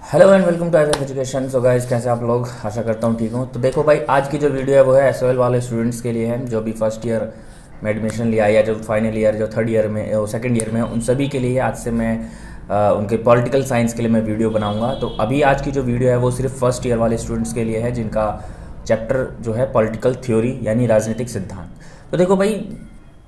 Hello and welcome to F education. So guys, कैसे आप लोग? आशा करता हूँ ठीक हो। तो देखो भाई, आज की जो वीडियो है वो है एसओएल वाले स्टूडेंट्स के लिए है, जो भी फर्स्ट ईयर में एडमिशन लिया या जो फाइनल ईयर, जो थर्ड ईयर में सेकंड ईयर में है, उन सभी के लिए आज से मैं उनके पॉलिटिकल साइंस के लिए मैं वीडियो बनाऊंगा। तो अभी आज की जो वीडियो है वो सिर्फ फर्स्ट ईयर वाले स्टूडेंट्स के लिए है, जिनका चैप्टर जो है पॉलिटिकल थ्योरी यानी राजनीतिक सिद्धांत। तो देखो भाई,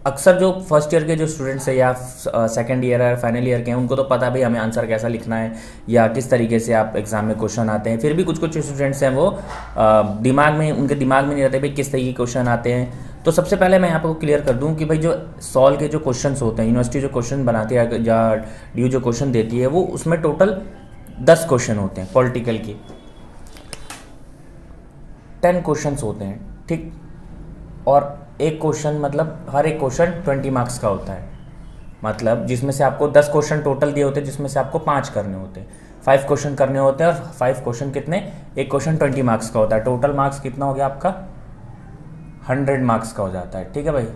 अक्सर जो फर्स्ट ईयर के जो स्टूडेंट्स है या सेकंड ईयर है, फाइनल ईयर के हैं, उनको तो पता है भाई हमें आंसर कैसा लिखना है या किस तरीके से आप एग्जाम में क्वेश्चन आते हैं। फिर भी कुछ कुछ स्टूडेंट्स हैं वो उनके दिमाग में नहीं रहते भाई किस तरीके के क्वेश्चन आते हैं। तो सबसे पहले मैं यहाँ पर क्लियर कर दूँ कि भाई जो सॉल्व के जो क्वेश्चन होते हैं, यूनिवर्सिटी जो क्वेश्चन बनाती है या ड्यू जो क्वेश्चन देती है, वो उसमें टोटल 10 क्वेश्चन होते हैं। पॉलिटिकल की 10 क्वेश्चन होते हैं, ठीक। और एक क्वेश्चन मतलब हर एक क्वेश्चन 20 मार्क्स का होता है, मतलब जिसमें से आपको 10 क्वेश्चन टोटल दिए होते हैं, जिसमें से आपको 5 करने होते हैं। 5 क्वेश्चन करने होते हैं और 5 क्वेश्चन कितने? एक क्वेश्चन 20 मार्क्स का होता है। टोटल मार्क्स कितना हो गया आपका? 100 मार्क्स का हो जाता है, ठीक है भाई।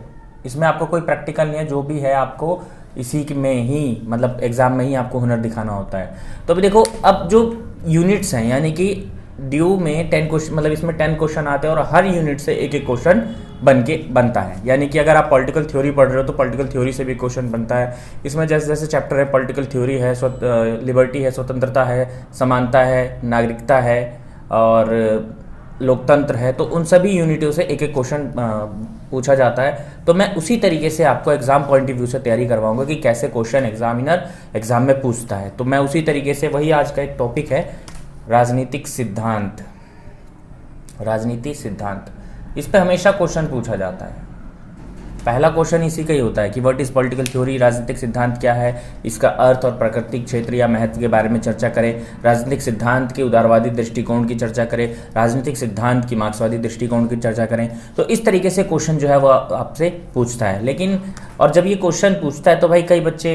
इसमें आपको कोई प्रैक्टिकल नहीं है, जो भी है आपको इसी में ही मतलब एग्जाम में ही आपको हुनर दिखाना होता है। तो अभी देखो, अब जो यूनिट्स हैं यानी कि ड्यू में 10 क्वेश्चन, मतलब इसमें 10 क्वेश्चन आते हैं और हर यूनिट से एक एक क्वेश्चन बनता है। यानी कि अगर आप पॉलिटिकल थ्योरी पढ़ रहे हो तो पॉलिटिकल थ्योरी से भी क्वेश्चन बनता है। इसमें जैसे जैसे चैप्टर है, पॉलिटिकल थ्योरी है, लिबर्टी है, स्वतंत्रता है, समानता है, नागरिकता है और लोकतंत्र है, तो उन सभी यूनिटों से एक एक क्वेश्चन पूछा जाता है। तो मैं उसी तरीके से आपको एग्जाम पॉइंट ऑफ व्यू से तैयारी करवाऊंगा कि कैसे क्वेश्चन एग्जामिनर एग्जाम में पूछता है। तो मैं उसी तरीके से, वही आज का एक टॉपिक है, राजनीतिक सिद्धांत। राजनीतिक सिद्धांत, इस पे हमेशा क्वेश्चन पूछा जाता है। पहला क्वेश्चन इसी का ही होता है कि व्हाट इज पॉलिटिकल थ्योरी, राजनीतिक सिद्धांत क्या है, इसका अर्थ और प्राकृतिक क्षेत्र या महत्व के बारे में चर्चा करें, राजनीतिक सिद्धांत के उदारवादी दृष्टिकोण की चर्चा करें, राजनीतिक सिद्धांत की मार्क्सवादी दृष्टिकोण की चर्चा करें। तो इस तरीके से क्वेश्चन जो है वो आपसे पूछता है। लेकिन और जब ये क्वेश्चन पूछता है तो भाई कई बच्चे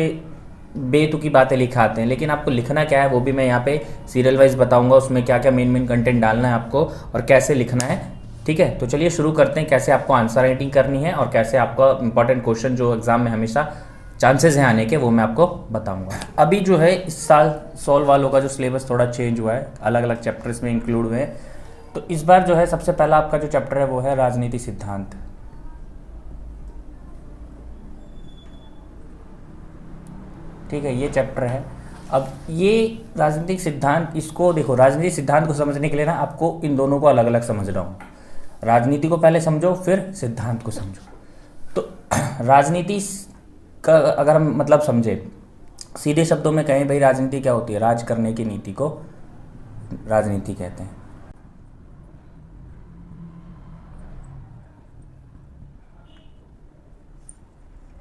बेतुकी बातें लिखाते हैं, लेकिन आपको लिखना क्या है वो भी मैं यहाँ पे सीरियल वाइज बताऊंगा, उसमें क्या क्या मेन कंटेंट डालना है आपको और कैसे लिखना है, ठीक है। तो चलिए शुरू करते हैं, कैसे आपको आंसर राइटिंग करनी है और कैसे आपका इंपॉर्टेंट क्वेश्चन जो एग्जाम में हमेशा चांसेस हैं आने के, वो मैं आपको बताऊंगा। अभी जो है इस साल सॉल्व वालों का जो सिलेबस थोड़ा चेंज हुआ है, अलग अलग चैप्टर्स में इंक्लूड हुए हैं। तो इस बार जो है सबसे पहला आपका जो चैप्टर है वो है राजनीति सिद्धांत, ठीक है। ये चैप्टर है। अब ये राजनीतिक सिद्धांत, इसको देखो, राजनीतिक सिद्धांत को समझने के लिए ना आपको इन दोनों को अलग अलग समझना हो। राजनीति को पहले समझो, फिर सिद्धांत को समझो। तो राजनीति का अगर हम मतलब समझे, सीधे शब्दों में कहें भाई राजनीति क्या होती है? राज करने की नीति को राजनीति कहते हैं।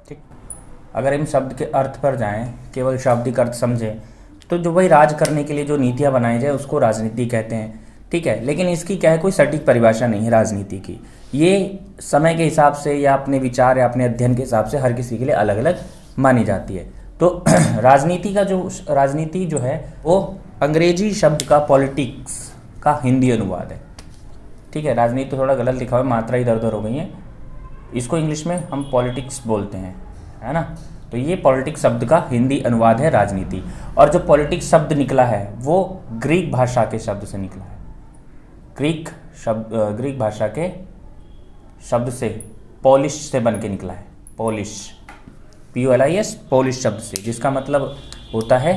ठीक, अगर हम शब्द के अर्थ पर जाएं, केवल शाब्दिक अर्थ समझें, तो जो भाई राज करने के लिए जो नीतियां बनाई जाए उसको राजनीति कहते हैं, ठीक है। लेकिन इसकी क्या है, कोई सटीक परिभाषा नहीं है राजनीति की। ये समय के हिसाब से या अपने विचार या अपने अध्ययन के हिसाब से हर किसी के लिए अलग अलग मानी जाती है। तो राजनीति जो है वो अंग्रेजी शब्द का पॉलिटिक्स का हिंदी अनुवाद है, ठीक है। राजनीति तो थोड़ा गलत लिखा हुआ है, मात्रा इधर उधर हो गई है। इसको इंग्लिश में हम पॉलिटिक्स बोलते हैं, है ना। तो ये पॉलिटिक्स शब्द का हिंदी अनुवाद है राजनीति। और जो पॉलिटिक्स शब्द निकला है वो ग्रीक भाषा के शब्द से निकला है। ग्रीक भाषा के शब्द से, पोलिश से बन के निकला है। पोलिश, POLIS, पोलिश शब्द से, जिसका मतलब होता है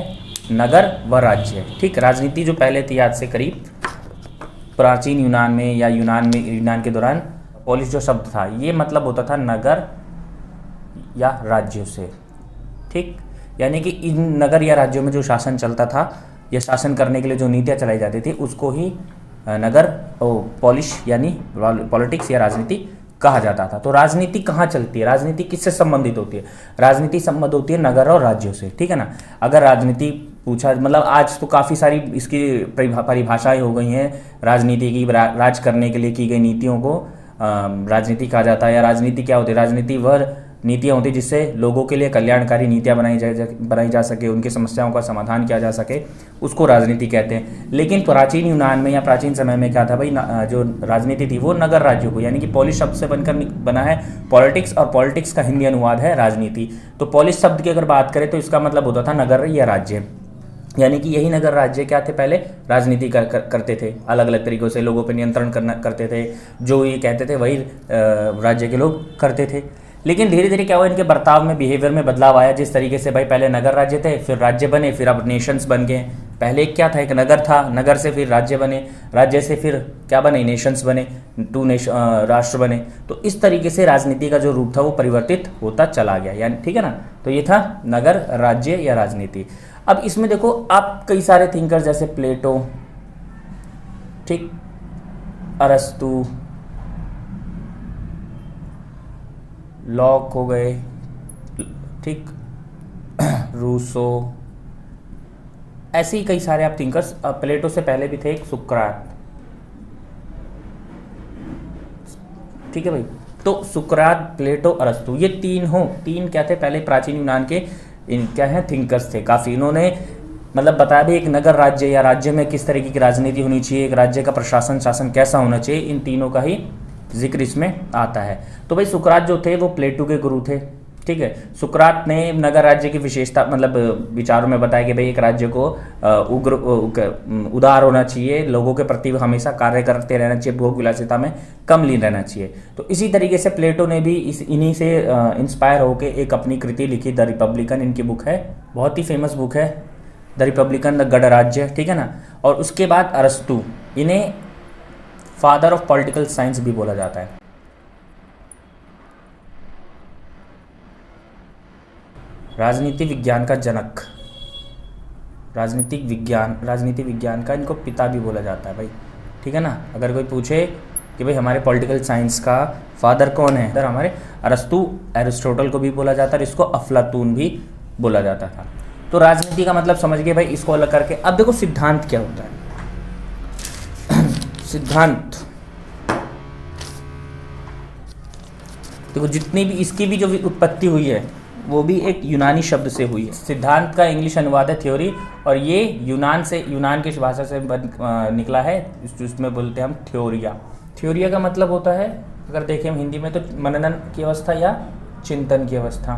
नगर व राज्य, ठीक। राजनीति जो पहले थी आज से करीब प्राचीन यूनान में या यूनान के दौरान, पोलिश जो शब्द था ये मतलब होता था नगर या राज्यों से, ठीक। यानी कि इन नगर या राज्यों में जो शासन चलता था या शासन करने के लिए जो नीतियाँ चलाई जाती थी उसको ही पोलिश यानी पॉलिटिक्स या राजनीति कहा जाता था। तो राजनीति कहाँ चलती है? राजनीति किससे संबंधित होती है? राजनीति संबंध होती है नगर और राज्यों से, ठीक है ना। अगर राजनीति पूछा, मतलब आज तो काफ़ी सारी इसकी परिभाषाएं हो गई हैं राजनीति की। राज करने के लिए की गई नीतियों को राजनीति कहा जाता है। या राजनीति क्या होती है? राजनीति वह नीतियाँ होती है जिससे लोगों के लिए कल्याणकारी नीतियाँ बनाई जा सके, उनकी समस्याओं का समाधान किया जा सके, उसको राजनीति कहते हैं। लेकिन प्राचीन यूनान में या प्राचीन समय में क्या था भाई, जो राजनीति थी वो नगर राज्यों को, यानी कि पोलिश शब्द से बनकर बना है पॉलिटिक्स, और पॉलिटिक्स का हिंदी अनुवाद है राजनीति। तो पोलिश शब्द की अगर बात करें तो इसका मतलब होता था नगर या राज्य। यानी कि यही नगर राज्य क्या थे, पहले राजनीति करते थे, अलग अलग तरीक़ों से लोगों पर नियंत्रण करते थे, जो ये कहते थे वही राज्य के लोग करते थे। लेकिन धीरे धीरे क्या हुआ, इनके बर्ताव में, बिहेवियर में बदलाव आया। जिस तरीके से भाई पहले नगर राज्य थे, फिर राज्य बने, फिर अब नेशंस बन गए। पहले क्या था, एक नगर था, नगर से फिर राज्य बने, राज्य से फिर क्या बने, नेशंस बने, राष्ट्र बने। तो इस तरीके से राजनीति का जो रूप था वो परिवर्तित होता चला गया, यानी ठीक है ना। तो ये था नगर राज्य या राजनीति। अब इसमें देखो आप कई सारे थिंकर्स जैसे प्लेटो, ठीक, अरस्तु, लॉक हो गए, ठीक, रूसो, ऐसे ही कई सारे आप थिंकर्स, प्लेटो से पहले भी थे एक सुकरात, ठीक है भाई। तो सुकरात, प्लेटो, अरस्तु, ये तीन क्या थे, पहले प्राचीन यूनान के क्या है, थिंकर्स थे काफ़ी। इन्होंने मतलब बताया भी एक नगर राज्य या राज्य में किस तरीके की राजनीति होनी चाहिए, एक राज्य का प्रशासन शासन कैसा होना चाहिए, इन तीनों का ही जिक्र इसमें आता है। तो भाई सुकरात जो थे वो प्लेटो के गुरु थे, ठीक है। सुकरात ने नगर राज्य की विशेषता मतलब विचारों में बताया कि भाई एक राज्य को उदार होना चाहिए, लोगों के प्रति हमेशा कार्य करते रहना चाहिए, भोग विलासिता में कम लीन रहना चाहिए। तो इसी तरीके से प्लेटो ने भी इन्हीं से इंस्पायर होकर एक अपनी कृति लिखी, द रिपब्लिकन। इनकी बुक है, बहुत ही फेमस बुक है, द रिपब्लिकन, द गणराज्य, ठीक है ना। और उसके बाद अरस्तु, इन्हें फादर ऑफ पॉलिटिकल साइंस भी बोला जाता है। राजनीति विज्ञान का जनक, राजनीति विज्ञान का इनको पिता भी बोला जाता है भाई, ठीक है ना। अगर कोई पूछे कि भाई हमारे पॉलिटिकल साइंस का फादर कौन है, इधर हमारे अरस्तु, एरिस्टोटल को भी बोला जाता है, इसको अफलातून भी बोला जाता था। तो राजनीति का मतलब समझ गए भाई, इसको अलग करके। अब देखो सिद्धांत क्या होता है। सिद्धांत देखो, जितनी भी इसकी भी जो उत्पत्ति हुई है वो भी एक यूनानी शब्द से हुई है। सिद्धांत का इंग्लिश अनुवाद है थ्योरी, और ये यूनान की भाषा से निकला है, इसमें बोलते हैं हम थ्योरिया। थ्योरिया का मतलब होता है, अगर देखें हम हिंदी में, तो मननन की अवस्था या चिंतन की अवस्था।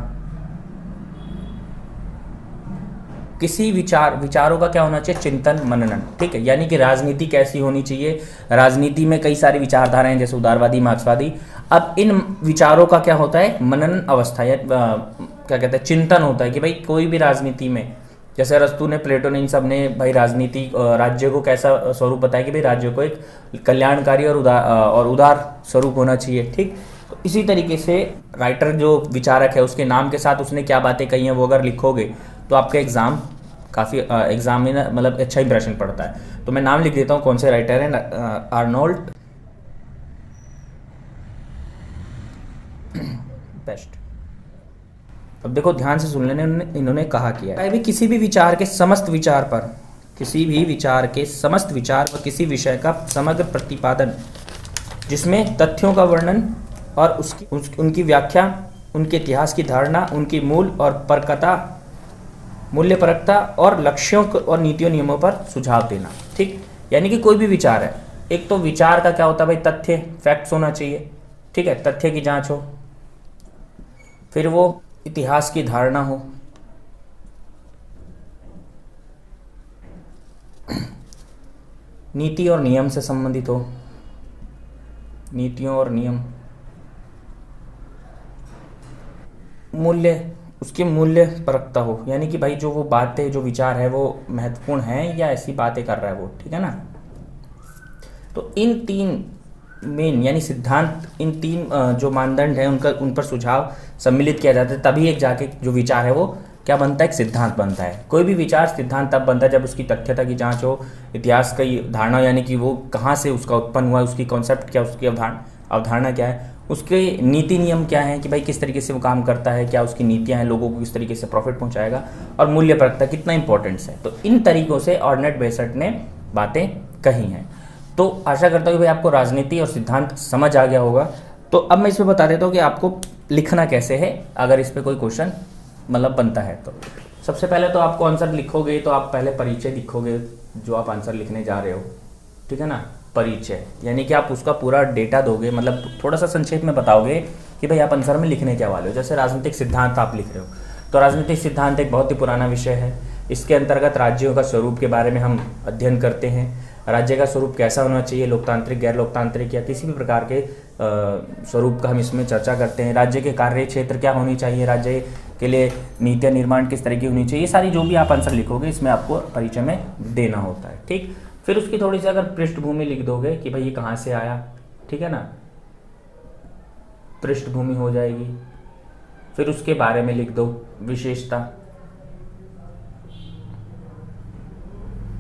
किसी विचारों का क्या होना चाहिए, चिंतन मननन, ठीक है। यानी कि राजनीति कैसी होनी चाहिए, राजनीति में कई सारी विचारधाराएं हैं, जैसे उदारवादी, मार्क्सवादी। अब इन विचारों का क्या होता है, मनन अवस्था या क्या कहते हैं, चिंतन होता है कि भाई कोई भी राजनीति में, जैसे अरस्तु ने, प्लेटो ने, इन सब ने भाई राजनीति राज्य को कैसा स्वरूप बताया कि भाई राज्य को एक कल्याणकारी और उदार स्वरूप होना चाहिए, ठीक। तो इसी तरीके से राइटर जो विचारक है उसके नाम के साथ उसने क्या बातें कही हैं वो अगर लिखोगे तो आपका एग्जाम काफ़ी एग्जामिनर मतलब अच्छा इंप्रेशन पड़ता है। तो मैं नाम लिख देता हूँ कौन से राइटर हैं। Arnold best. अब देखो ध्यान से सुन लेने, इन्होंने कहा किया है, किसी भी विचार के समस्त विचार पर, किसी भी विचार के समस्त विचार व किसी विषय का समग्र प्रतिपादन, जिसमें तथ्यों का वर्णन और उनकी व्याख्या, उनके इतिहास की धारणा, उनकी मूल्यपरकता और लक्ष्यों और नीतियों नियमों पर सुझाव देना, ठीक। यानी कि कोई भी विचार है, एक तो विचार का क्या होता है भाई, तथ्य, फैक्ट्स होना चाहिए, ठीक है, तथ्य की जांच हो, फिर वो इतिहास की धारणा हो, नीति और नियम से संबंधित हो, नीतियों और नियम, उसके मूल्य परखता हो, यानी कि भाई जो वो बातें, जो विचार है वो महत्वपूर्ण है या ऐसी बातें कर रहा है वो, ठीक है ना। तो इन तीन मेन यानी सिद्धांत, इन तीन जो मानदंड है उन पर सुझाव सम्मिलित किया जाता है, तभी एक जाके जो विचार है वो क्या बनता है, एक सिद्धांत बनता है। कोई भी विचार सिद्धांत तब बनता है जब उसकी तथ्यता की जांच हो, इतिहास की धारणा यानी कि वो कहाँ से उसका उत्पन्न हुआ, उसकी कॉन्सेप्ट क्या, उसकी अवधारणा क्या है, उसके नीति नियम क्या हैं कि भाई किस तरीके से वो काम करता है, क्या उसकी नीतियां हैं, लोगों को किस तरीके से प्रॉफिट पहुंचाएगा, और मूल्यपरकता कितना इंपॉर्टेंस है। तो इन तरीकों से ऑर्नेट बेसट ने बातें कही हैं। तो आशा करता हूँ कि भाई आपको राजनीति और सिद्धांत समझ आ गया होगा। तो अब मैं इसमें बता देता हूँ कि आपको लिखना कैसे है, अगर इस पर कोई क्वेश्चन मतलब बनता है। तो सबसे पहले तो आपको आंसर लिखोगे तो आप पहले परिचय लिखोगे, जो आप आंसर लिखने जा रहे हो, ठीक है ना। परिचय यानी कि आप उसका पूरा डेटा दोगे, मतलब थोड़ा सा संक्षेप में बताओगे कि भाई आप आंसर में लिखने क्या वाले हो। जैसे राजनीतिक सिद्धांत आप लिख रहे हो, तो राजनीतिक सिद्धांत एक बहुत ही पुराना विषय है, इसके अंतर्गत राज्यों का स्वरूप के बारे में हम अध्ययन करते हैं। राज्य का स्वरूप कैसा होना चाहिए, लोकतांत्रिक, गैर लोकतांत्रिक या किसी भी प्रकार के स्वरूप का हम इसमें चर्चा करते हैं। राज्य के कार्य क्षेत्र क्या होनी चाहिए, राज्य के लिए नीतियाँ निर्माण किस तरह की होनी चाहिए, ये सारी जो भी आप आंसर लिखोगे इसमें आपको परिचय में देना होता है। ठीक, फिर उसकी थोड़ी सी अगर पृष्ठभूमि लिख दोगे कि भाई ये कहाँ से आया, ठीक है ना, पृष्ठभूमि हो जाएगी। फिर उसके बारे में लिख दो विशेषता,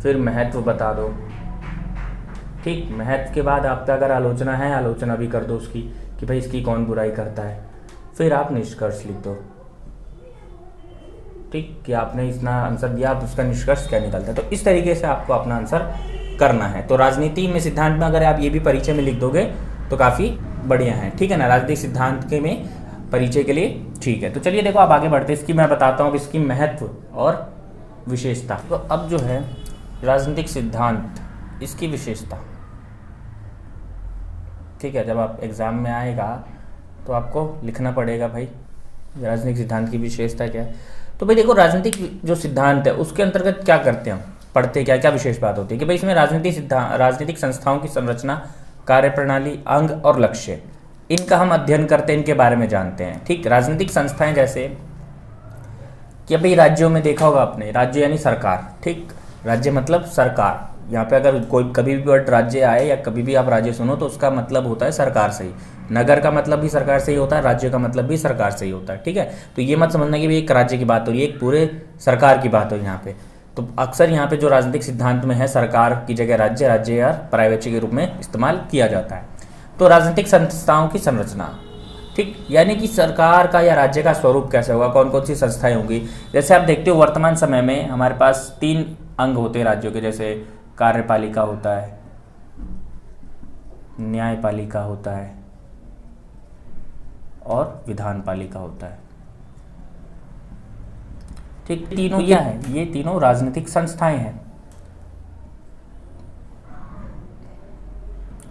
फिर महत्व बता दो। ठीक, महत्व के बाद आपका अगर आलोचना है, आलोचना भी कर दो उसकी कि भाई इसकी कौन बुराई करता है। फिर आप निष्कर्ष लिख दो। ठीक, कि आपने इतना आंसर दिया, आप उसका निष्कर्ष क्या निकलता है। तो इस तरीके से आपको अपना आंसर करना है। तो राजनीति में सिद्धांत में अगर आप ये भी परिचय में लिख दोगे तो काफ़ी बढ़िया है, ठीक है ना, राजनीतिक सिद्धांत के में परिचय के लिए ठीक है। तो चलिए देखो आप आगे बढ़ते हैं, इसकी मैं बताता हूँ इसकी महत्व और विशेषता। तो अब जो है राजनीतिक सिद्धांत, इसकी विशेषता, ठीक है, जब आप एग्ज़ाम में आएगा तो आपको लिखना पड़ेगा भाई राजनीतिक सिद्धांत की विशेषता क्या है। तो भाई देखो राजनीतिक जो सिद्धांत है उसके अंतर्गत क्या करते हैं हम, पढ़ते क्या क्या विशेष बात होती है कि भाई इसमें राजनीतिक संस्थाओं की संरचना, कार्यप्रणाली, अंग और लक्ष्य, इनका हम अध्ययन करते हैं, इनके बारे में जानते हैं। ठीक, राजनीतिक संस्थाएं जैसे कि भाई राज्यों में देखा होगा आपने, राज्य यानी सरकार। ठीक, राज्य मतलब सरकार। यहाँ पे अगर कोई कभी भी वर्ड राज्य आए या कभी भी आप राज्य सुनो तो उसका मतलब होता है सरकार से ही। नगर का मतलब भी सरकार से ही होता है, राज्य का मतलब भी सरकार से ही होता है। ठीक है, तो ये मत समझना कि भाई एक राज्य की बात हो रही है, एक पूरे सरकार की बात हो यहाँ पे। तो अक्सर यहाँ पे जो राजनीतिक सिद्धांत में है सरकार की जगह राज्य, राज्य या पर्यवेक्षी के रूप में इस्तेमाल किया जाता है। तो राजनीतिक संस्थाओं की संरचना, ठीक, यानी कि सरकार का या राज्य का स्वरूप कैसे होगा, कौन कौन सी संस्थाएं होंगी। जैसे आप देखते हो वर्तमान समय में हमारे पास 3 अंग होते हैं राज्यों के, जैसे कार्यपालिका होता है, न्यायपालिका होता है और विधानपालिका होता है। ठीक, तीनों क्या है, ये तीनों राजनीतिक संस्थाएं हैं।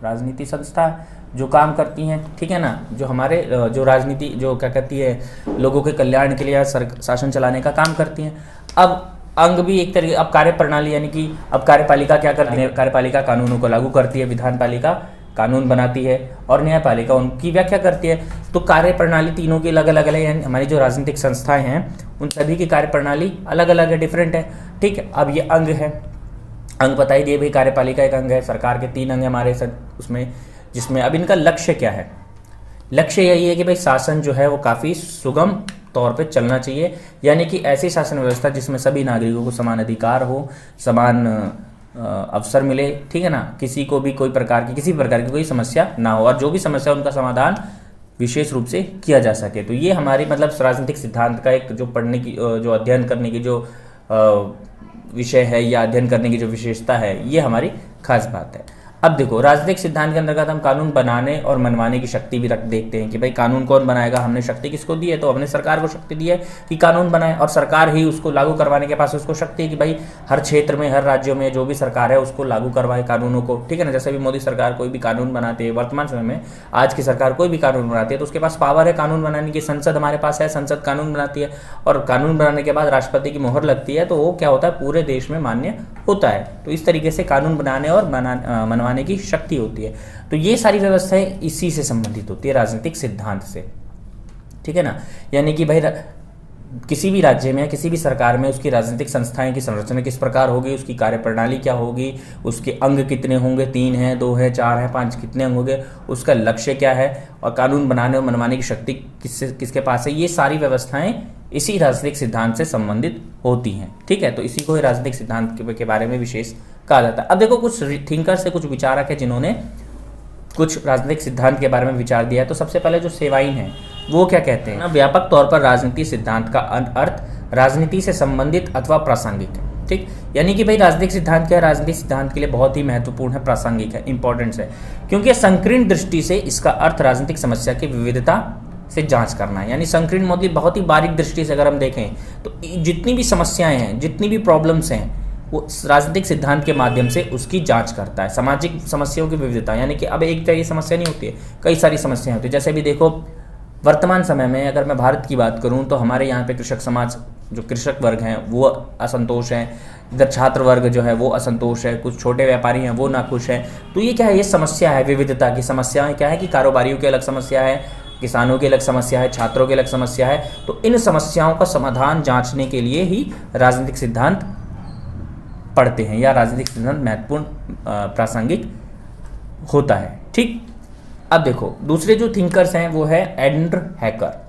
राजनीति संस्था जो काम करती हैं, ठीक है ना, जो हमारे जो राजनीति जो क्या कहती है लोगों के कल्याण के लिए शासन चलाने का काम करती हैं। अब अंग भी एक तरीके, अब कार्यप्रणाली यानी कि अब कार्यपालिका क्या करती है, कार्यपालिका कानूनों को लागू करती है, विधानपालिका कानून बनाती है और न्यायपालिका उनकी व्याख्या करती है। तो कार्यप्रणाली तीनों की अलग अलग है, हमारी जो राजनीतिक संस्थाएं हैं उन सभी की कार्यप्रणाली अलग अलग है, डिफरेंट है। ठीक है, अब ये अंग है, अंग बता ही दिए भाई, कार्यपालिका एक अंग है, सरकार के 3 अंग है हमारे उसमें, जिसमें अब इनका लक्ष्य क्या है। लक्ष्य यही है कि भाई शासन जो है वो काफ़ी सुगम तौर पे चलना चाहिए, यानी कि ऐसी शासन व्यवस्था जिसमें सभी नागरिकों को समान अधिकार हो, समान अवसर मिले, ठीक है ना, किसी को भी कोई प्रकार की किसी प्रकार की कोई समस्या ना हो और जो भी समस्या उनका समाधान विशेष रूप से किया जा सके। तो ये हमारी मतलब राजनीतिक सिद्धांत का एक जो पढ़ने की जो अध्ययन करने की जो विषय है या अध्ययन करने की जो विशेषता है, ये हमारी खास बात है। अब देखो राजनीतिक सिद्धांत के अंतर्गत हम कानून बनाने और मनवाने की शक्ति भी देखते हैं कि भाई कानून कौन बनाएगा, हमने शक्ति किसको दी है, तो हमने सरकार को शक्ति दी है कि कानून बनाए और सरकार ही उसको लागू करवाने के पास उसको शक्ति है कि भाई हर क्षेत्र में, हर राज्यों में जो भी सरकार है उसको लागू करवाए कानूनों को। ठीक है ना, जैसे भी मोदी सरकार कोई भी कानून बनाती है, वर्तमान समय में आज की सरकार कोई भी कानून बनाती है तो उसके पास पावर है कानून बनाने की। संसद हमारे पास है, संसद कानून बनाती है और कानून बनाने के बाद राष्ट्रपति की मोहर लगती है, तो वो क्या होता है पूरे देश में मान्य होता है। तो इस तरीके से कानून बनाने और मनवाने की शक्ति होती है। तो ये सारी व्यवस्थाएं इसी से संबंधित होती है, राजनीतिक सिद्धांत से। ठीक है ना, यानी कि भाई किसी भी राज्य में, किसी भी सरकार में उसकी राजनीतिक संस्थाएं की संरचना किस प्रकार होगी, उसकी कार्यप्रणाली क्या होगी, उसके अंग कितने होंगे, 3 हैं, 2 हैं, 4 हैं, 5 कितने अंग होंगे, उसका लक्ष्य क्या है और कानून बनाने और मनवाने की शक्ति किसके पास है, ये सारी व्यवस्थाएं इसी राजनीतिक सिद्धांत से संबंधित होती हैं। ठीक है, तो इसी को राजनीतिक सिद्धांत के बारे में विशेष कहा जाता है। अब देखो कुछ थिंकर्स है, कुछ विचारक है जिन्होंने कुछ राजनीतिक सिद्धांत के बारे में विचार दिया है। तो सबसे पहले जो सेवाइन है वो क्या कहते हैं, व्यापक तौर पर राजनीति सिद्धांत का अर्थ राजनीति से संबंधित अथवा प्रासंगिक है। ठीक, यानी कि भाई राजनीतिक सिद्धांत क्या है, राजनीतिक सिद्धांत के लिए बहुत ही महत्वपूर्ण है, प्रासंगिक है, इंपॉर्टेंस है, क्योंकि संकीर्ण दृष्टि से इसका अर्थ राजनीतिक समस्या की विविधता से जांच करना है। यानी संकीर्ण मतलब बहुत ही बारीक दृष्टि से अगर हम देखें तो जितनी भी समस्याएं हैं, जितनी भी प्रॉब्लम्स हैं, वो राजनीतिक सिद्धांत के माध्यम से उसकी जांच करता है। सामाजिक समस्याओं की विविधता, यानी कि अब एक तरह की समस्या नहीं होती है, कई सारी समस्याएं होती है। जैसे भी देखो वर्तमान समय में अगर मैं भारत की बात करूं तो हमारे यहाँ पे कृषक समाज जो कृषक वर्ग हैं वो असंतोष हैं, इधर छात्र वर्ग जो है वो असंतोष है, कुछ छोटे व्यापारी हैं वो नाखुश हैं। तो ये क्या है, ये समस्या है, विविधता की समस्या है। क्या है कि कारोबारियों की अलग समस्या है, किसानों की अलग समस्या है, छात्रों की अलग समस्या है। तो इन समस्याओं का समाधान जांचने के लिए ही राजनीतिक सिद्धांत पढ़ते हैं, या राजनीतिक सिद्धांत महत्वपूर्ण प्रासंगिक होता है। ठीक, अब देखो दूसरे जो थिंकर्स हैं वो है एंड्र हैकर।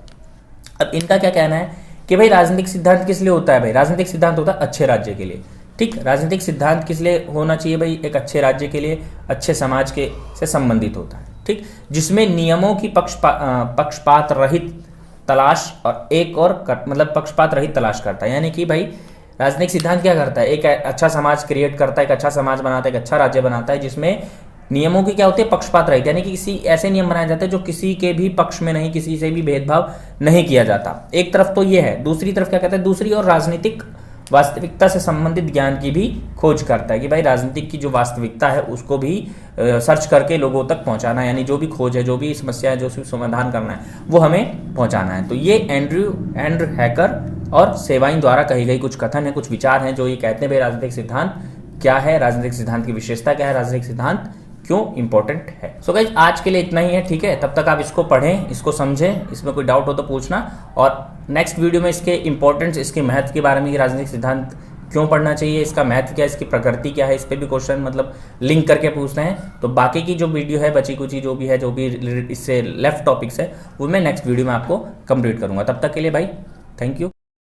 अब इनका क्या कहना है कि भाई राजनीतिक सिद्धांत किस लिए होता है? भाई राजनीतिक सिद्धांत होता है अच्छे राज्य के लिए। ठीक, राजनीतिक सिद्धांत किस लिए होना चाहिए? भाई एक अच्छे राज्य के लिए, अच्छे समाज के से संबंधित होता है। ठीक, जिसमें नियमों की पक्षपात रहित तलाश और एक और मतलब पक्षपात रहित तलाश करता है। यानी कि भाई राजनीतिक सिद्धांत क्या करता है? एक अच्छा समाज क्रिएट करता है, एक अच्छा समाज बनाता है, एक अच्छा राज्य बनाता है जिसमें नियमों की क्या होती है? पक्षपात रहित, यानी कि किसी ऐसे नियम बनाए जाते हैं जो किसी के भी पक्ष में नहीं, किसी से भी भेदभाव नहीं किया जाता। एक तरफ तो ये है, दूसरी तरफ क्या कहते हैं? दूसरी और राजनीतिक वास्तविकता से संबंधित ज्ञान की भी खोज करता है कि भाई राजनीतिक की जो वास्तविकता है उसको भी सर्च करके लोगों तक पहुंचाना है, यानी जो भी खोज है, जो भी समस्या है, जो भी समाधान करना है वो हमें पहुंचाना है। तो ये एंड्र हैकर और सेवाइन द्वारा कही गई कुछ कथन है, कुछ विचार हैं जो ये कहते हैं भाई राजनीतिक सिद्धांत क्या है, राजनीतिक सिद्धांत की विशेषता क्या है, राजनीतिक सिद्धांत क्यों इंपॉर्टेंट है। सो गाइस आज के लिए इतना ही है। ठीक है, तब तक आप इसको पढ़ें, इसको समझें, इसमें कोई डाउट हो तो पूछना, और नेक्स्ट वीडियो में इसके इंपॉर्टेंस, इसके महत्व के बारे में, राजनीतिक सिद्धांत क्यों पढ़ना चाहिए, इसका महत्व क्या है, इसकी प्रकृति क्या है, इस पर भी क्वेश्चन मतलब लिंक करके पूछते हैं। तो बाकी की जो वीडियो है, बची कुची जो भी है, जो भी इससे लेफ्ट टॉपिक्स है, वो मैं नेक्स्ट वीडियो में आपको कंप्लीट करूंगा। तब तक के लिए भाई थैंक यू।